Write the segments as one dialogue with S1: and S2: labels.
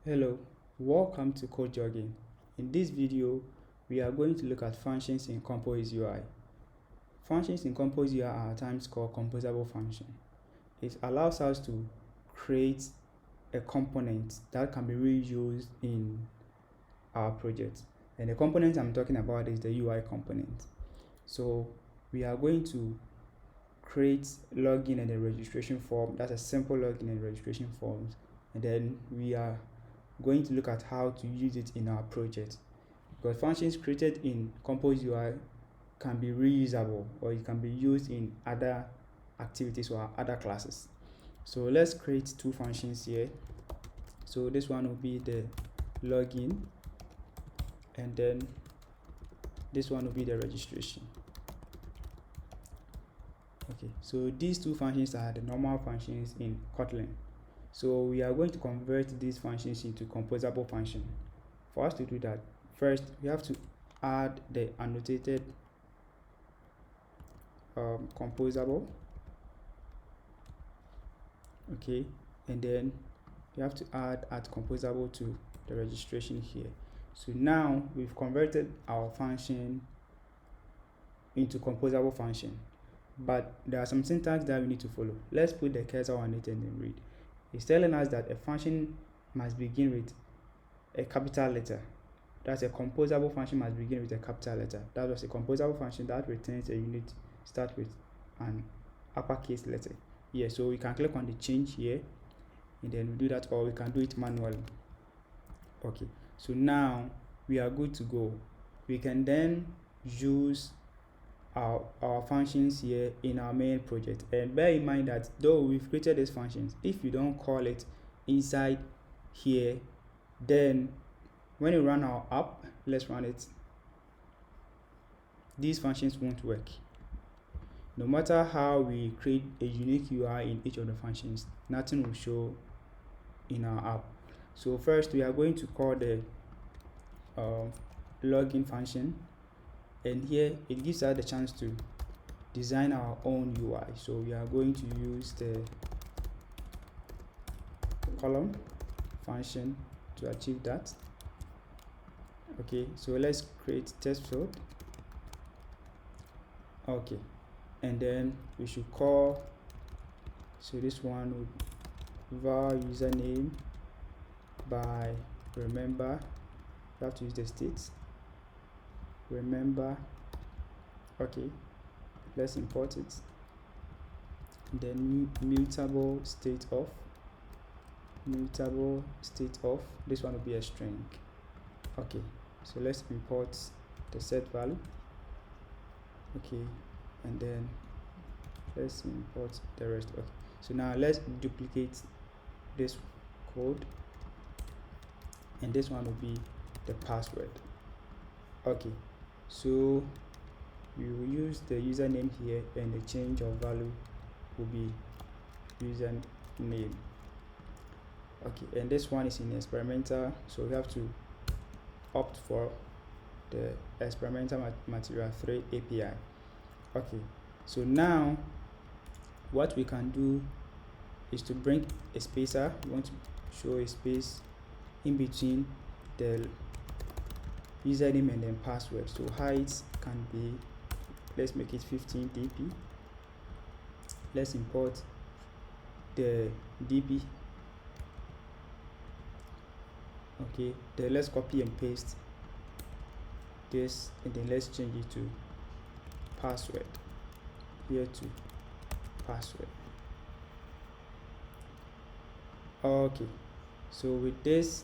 S1: Hello, welcome to Code Jogging. In this video, we are going to look at functions in Compose UI. Functions in Compose UI are at times called composable function. It allows us to create a component that can be reused in our project. And the component I'm talking about is the UI component. So we are going to create login and a registration form. That's a simple login and registration forms. And then we are going to look at how to use it in our project, because functions created in Compose UI can be reusable, or it can be used in other activities or other classes. So let's create two functions here. So this one will be the login, and then this one will be the registration. Okay, so these two functions are the normal functions in Kotlin. So we are going to convert these functions into composable function. For us to do that, first we have to add the annotated composable. Okay, and then we have to add composable to the registration here. So now we've converted our function into composable function, but there are some syntax that we need to follow. Let's put the cursor on it and then read. It's telling us that a function must begin with a capital letter. That's a composable function must begin with a capital letter. That was a composable function that returns a unit start with an uppercase letter. Yeah, so we can click on the change here and then we do that, or we can do it manually. Okay, so now we are good to go. We can then use our functions here in our main project, and bear in mind that though we've created these functions, if you don't call it inside here, then when you run our app, let's run it, these functions won't work. No matter how we create a unique UI in each of the functions, nothing will show in our app. So first we are going to call the login function, and here it gives us the chance to design our own UI. So we are going to use the column function to achieve that. Okay, so let's create test field. Okay, and then we should call, so this one would var username by remember. You have to use the states remember. Okay, let's import it. And then mutable state of, this one will be a string. Okay, so let's import the set value. Okay, and then let's import the rest. Okay, so now let's duplicate this code, and this one will be the password. Okay, so we will use the username here, and the change of value will be username. Okay, and this one is in experimental, so we have to opt for the experimental material 3 API. Okay, so now what we can do is to bring a spacer. We want to show a space in between the username and then password. So height can be, let's make it 15 dp. Let's import the dp. Okay, then let's copy and paste this, and then let's change it to password. Here to password. Okay, so with this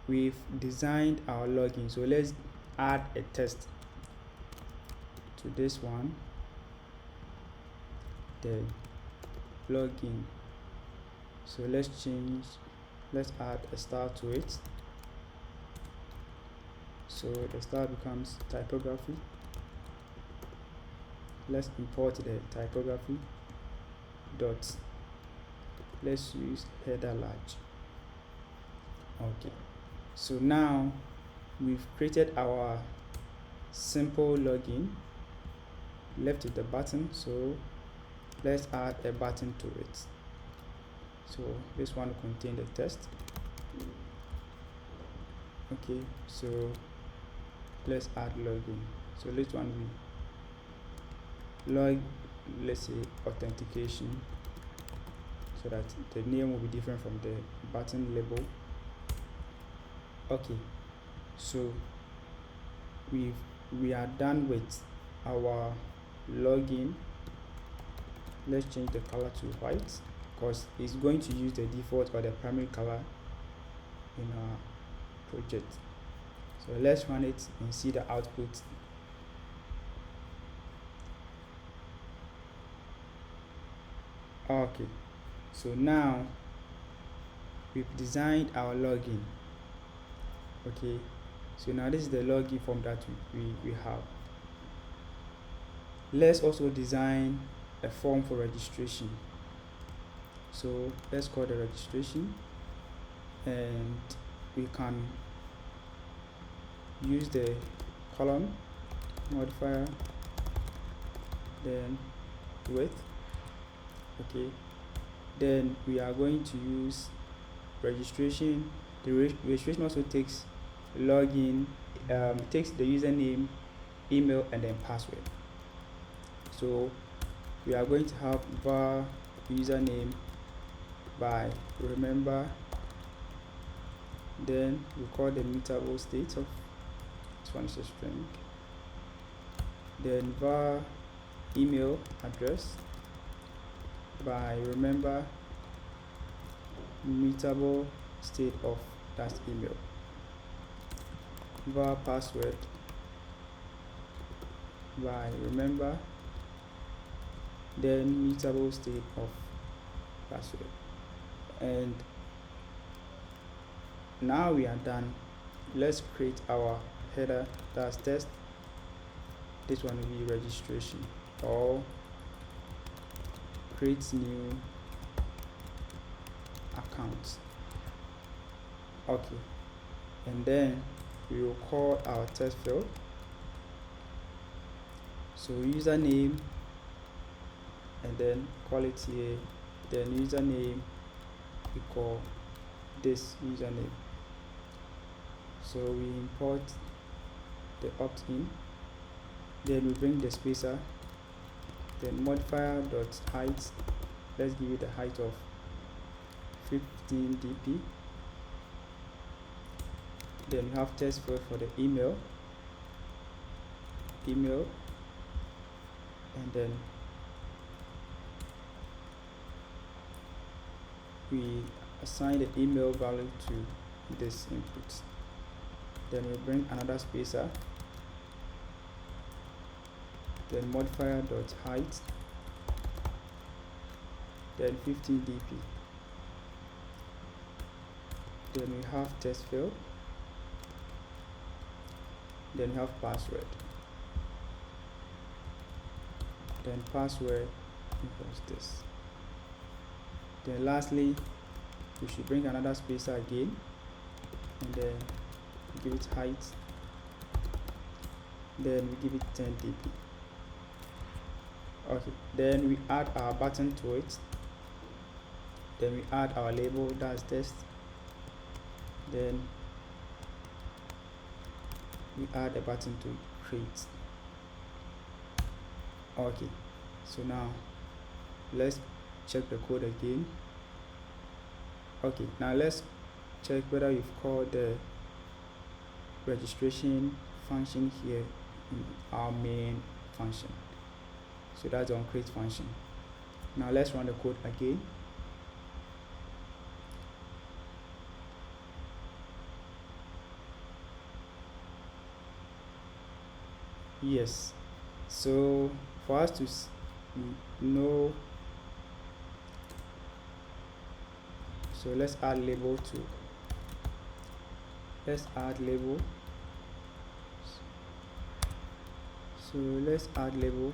S1: we've designed our login. So let's add a test to this one, the login. So let's add a star to it. So the star becomes typography. Let's import the typography dot, let's use header large. Okay, so now we've created our simple login. Left with the button, so let's add a button to it. So this one will contain the test. Okay, so let's add login. So this one we log, let's say authentication, so that the name will be different from the button label. Okay, so we are done with our login. Let's change the color to white, because it's going to use the default or the primary color in our project. So let's run it and see the output. Okay, so now we've designed our login. Okay, so now this is the login form that we have. Let's also design a form for registration. So let's call the registration, and we can use the column modifier, then width. Okay, then we are going to use registration. The registration also takes login, takes the username, email, and then password. So we are going to have var username by remember, then we call the mutable state of this one is a string, then var email address by remember mutable state of that email, var password by remember then mutable state of password. And now we are done. Let's create our header, that's test. This one will be registration, or create new account. Okay, and then we will call our test field. So username, and then call it here, then username equal this username. So we import the opt-in, then we bring the spacer, then modifier dot height, let's give it a height of 15 dp. Then we have test field for the email, and then we assign the email value to this input. Then we bring another spacer, then modifier dot height, then 15 dp. Then we have test field, then we have password, then password equals this. Then lastly, we should bring another spacer again, and then give it height, then we give it 10 dp. Okay, then we add our button to it, then we add our label, that's test, then we add a button to create. Okay, so now let's check the code again. Okay, now let's check whether you've called the registration function here in our main function. So that's on create function. Now let's run the code again. Yes, so for us to know, so let's add label to, let's add label. So let's add label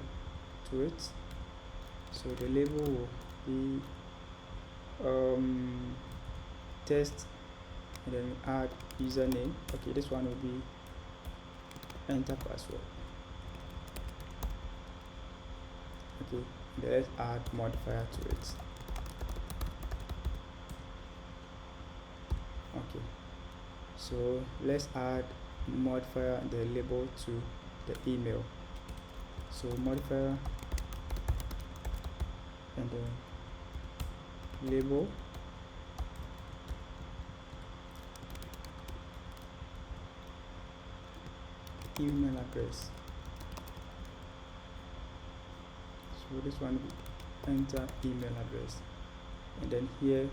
S1: to it. So the label will be test, and then we add username. Okay, this one will be enter password. Okay, then let's add modifier to it. So let's add modifier and the label to the email. So modifier and the label, email address. So this one will enter email address, and then here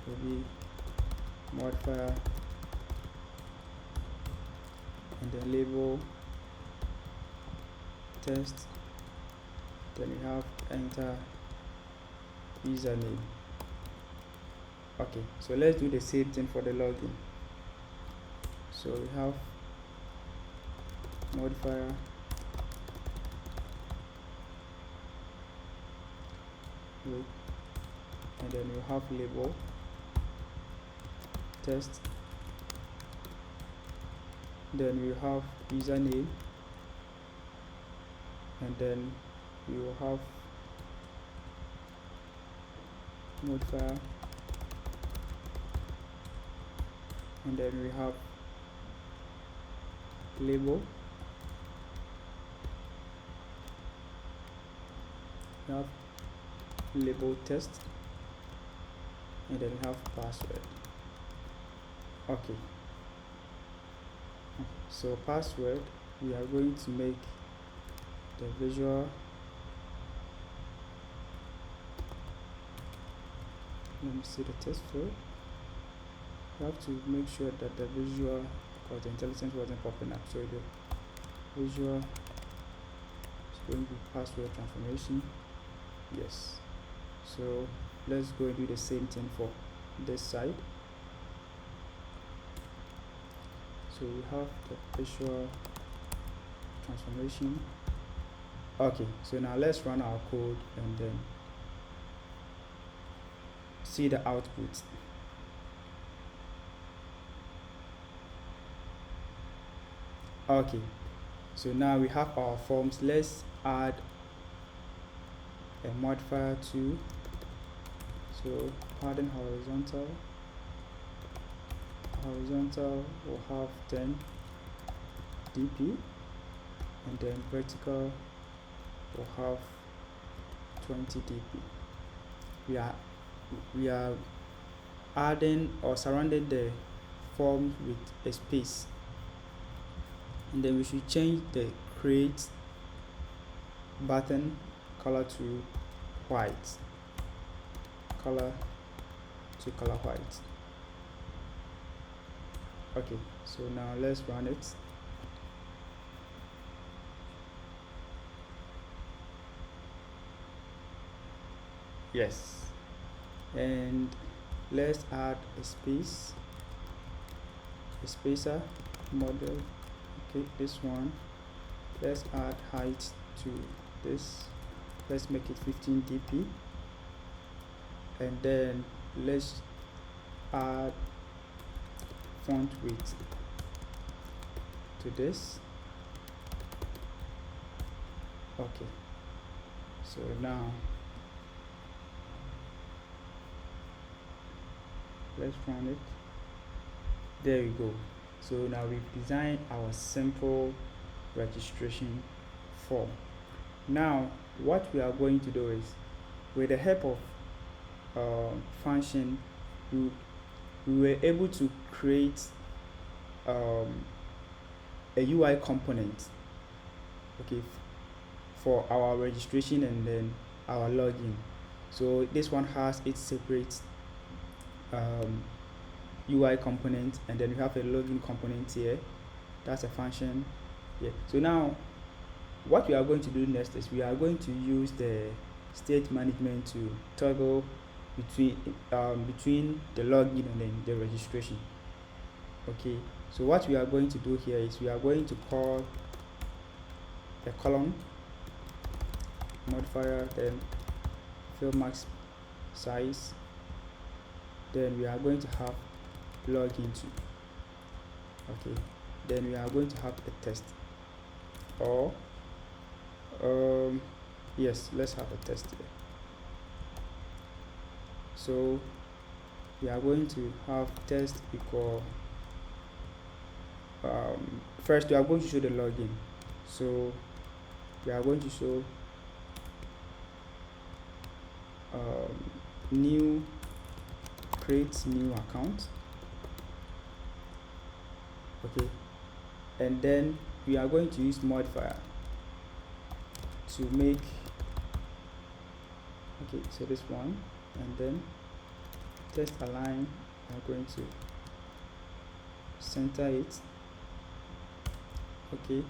S1: will be modifier and then label test, then we have enter username. Okay, so let's do the same thing for the login. So we have modifier with, and then we have label test, then we have username, and then we will have modifier, and then we have label, we have label test, and then we have password. Okay, so password, we are going to make the visual, let me see the test field. You have to make sure that the visual, because the intelligence wasn't popping up, so the visual is going to be password transformation. Yes, so let's go and do the same thing for this side. So we have the visual transformation. Okay, so now let's run our code and then see the output. Okay, so now we have our forms. Let's add a modifier to, so padding horizontal will have 10 dp, and then vertical will have 20 dp. We are adding or surrounding the form with a space, and then we should change the create button color to white, color white. Okay, so now let's run it. Yes, and let's add a spacer model. Okay, this one, let's add height to this, let's make it 15 dp, and then let's add font width to this. Okay, so now let's run it. There we go. So now we've designed our simple registration form. Now what we are going to do is, with the help of function, we were able to create a UI component, okay, for our registration and then our login. So this one has its separate UI component, and then we have a login component here. That's a function. Yeah. So now what we are going to do next is we are going to use the state management to toggle between the login and then the registration. Okay, so what we are going to do here is we are going to call a column modifier, then fill max size, then we are going to have login to. Okay, then we are going to have a test, or yes, let's have a test here. So we are going to have test equal first we are going to show the login. So we are going to show new, create new account. Okay, and then we are going to use modifier to make, okay, so this one, and then test align, I'm going to center it. Okay,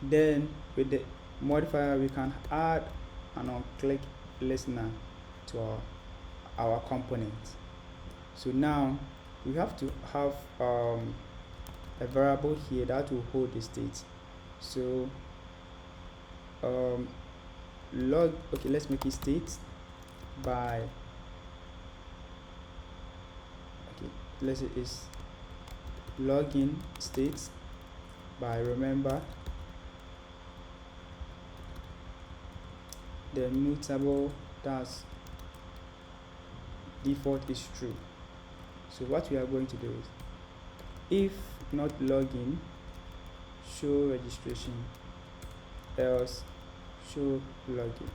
S1: then with the modifier we can add an on-click listener to our component. So now we have to have a variable here that will hold the state. So okay, let's make it state by, okay, let's say it's login state by remember, the mutable, that's default is true. So what we are going to do is, if not login, show registration, else show login.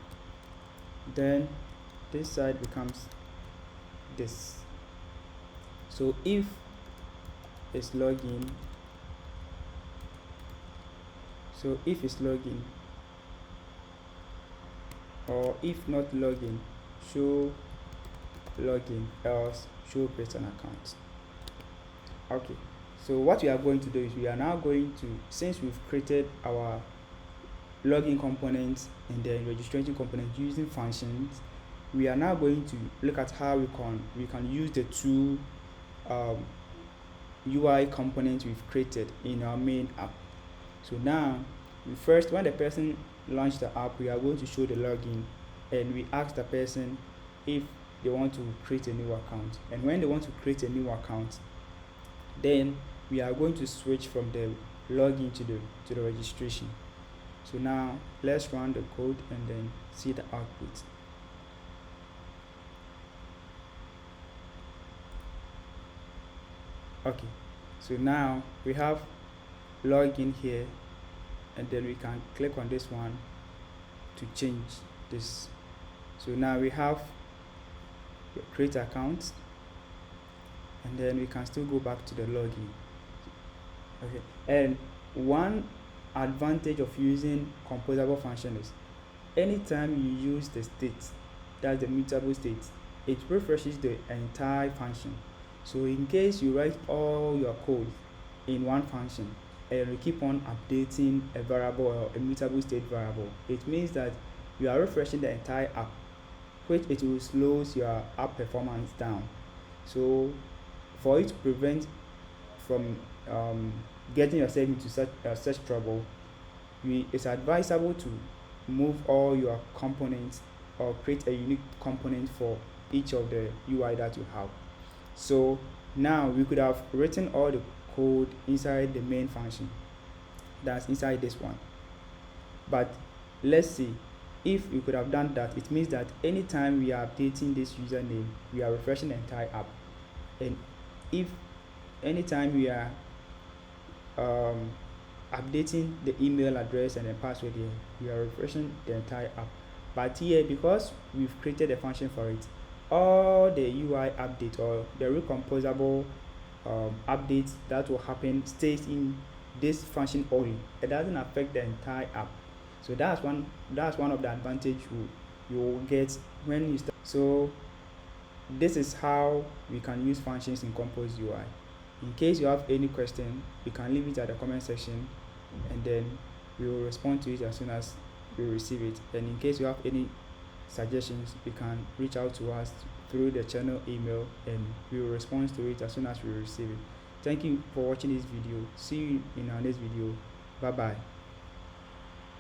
S1: Then this side becomes this. So if it's login, so if it's login, or if not login, show login, else show create an account. Okay, so what we are going to do is we are now going to, since we've created our login components and then registration component using functions, we are now going to look at how we can use the two UI components we've created in our main app. So now first, when the person launches the app, we are going to show the login, and we ask the person if they want to create a new account. And when they want to create a new account, then we are going to switch from the login to the registration. So now let's run the code and then see the output. Okay, so now we have login here, and then we can click on this one to change this. So now we have create account, and then we can still go back to the login. Okay, and one advantage of using composable function is anytime you use the state, that's the mutable state, it refreshes the entire function. So in case you write all your code in one function and you keep on updating a variable or a mutable state variable, it means that you are refreshing the entire app, which it will slow your app performance down. So for it to prevent from getting yourself into such trouble, it's advisable to move all your components or create a unique component for each of the UI that you have. So now we could have written all the code inside the main function, that's inside this one. But let's see, if we could have done that, it means that anytime we are updating this username, we are refreshing the entire app. And if anytime we are updating the email address and the password here, we are refreshing the entire app. But here, because we've created a function for it, all the UI update or the recomposable updates that will happen stays in this function only. It doesn't affect the entire app. So that's one of the advantage you will get when you start. So this is how we can use functions in Compose UI. In case you have any question, you can leave it at the comment section, and then we will respond to it as soon as we receive it. And in case you have any suggestions, you can reach out to us through the channel email, and we will respond to it as soon as we receive it. Thank you for watching this video. See you in our next video. Bye bye.